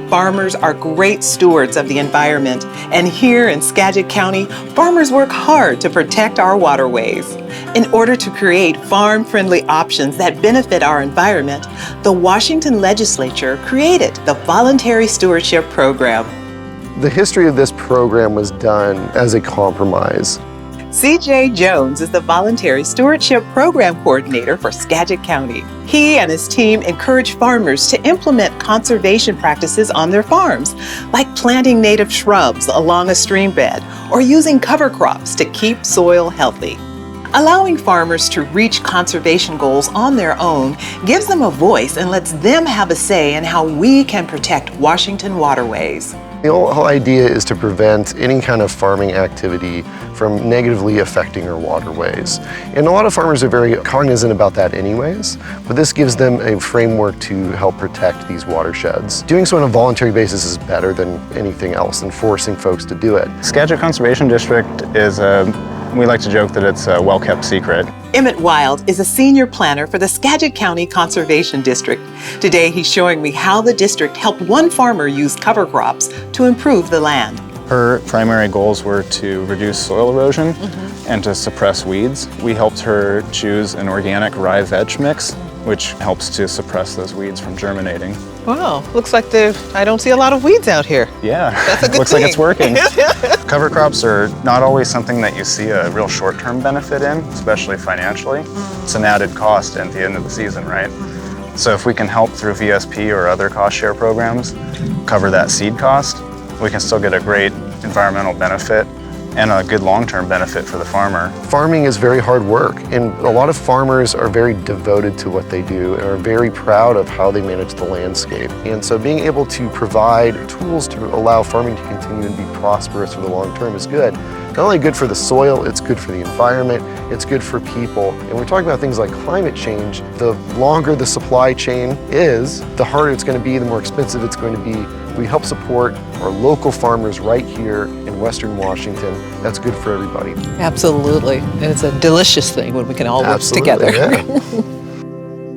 Farmers are great stewards of the environment, and here in Skagit County, farmers work hard to protect our waterways. In order to create farm-friendly options that benefit our environment, the Washington Legislature created the Voluntary Stewardship Program. The history of this program was done as a compromise. C.J. Jones is the Voluntary Stewardship Program Coordinator for Skagit County. He and his team encourage farmers to implement conservation practices on their farms, like planting native shrubs along a stream bed or using cover crops to keep soil healthy. Allowing farmers to reach conservation goals on their own gives them a voice and lets them have a say in how we can protect Washington waterways. The whole idea is to prevent any kind of farming activity from negatively affecting our waterways. And a lot of farmers are very cognizant about that anyways, but this gives them a framework to help protect these watersheds. Doing so on a voluntary basis is better than anything else and forcing folks to do it. Skagit Conservation District is we like to joke that it's a well-kept secret. Emmett Wild is a senior planner for the Skagit County Conservation District. Today he's showing me how the district helped one farmer use cover crops to improve the land. Her primary goals were to reduce soil erosion and to suppress weeds. We helped her choose an organic rye veg mix, which helps to suppress those weeds from germinating. Wow, looks like I don't see a lot of weeds out here. Yeah, that's a good looks thing. Like it's working. Cover crops are not always something that you see a real short-term benefit in, especially financially. It's an added cost at the end of the season, right? So if we can help through VSP or other cost share programs cover that seed cost, we can still get a great environmental benefit and a good long-term benefit for the farmer. Farming is very hard work, and a lot of farmers are very devoted to what they do and are very proud of how they manage the landscape. And so being able to provide tools to allow farming to continue and be prosperous for the long term is good. Not only good for the soil, it's good for the environment, it's good for people. And we're talking about things like climate change. The longer the supply chain is, the harder it's going to be, the more expensive it's going to be. We help support our local farmers right here in Western Washington. That's good for everybody. Absolutely. And it's a delicious thing when we can all work together. Yeah.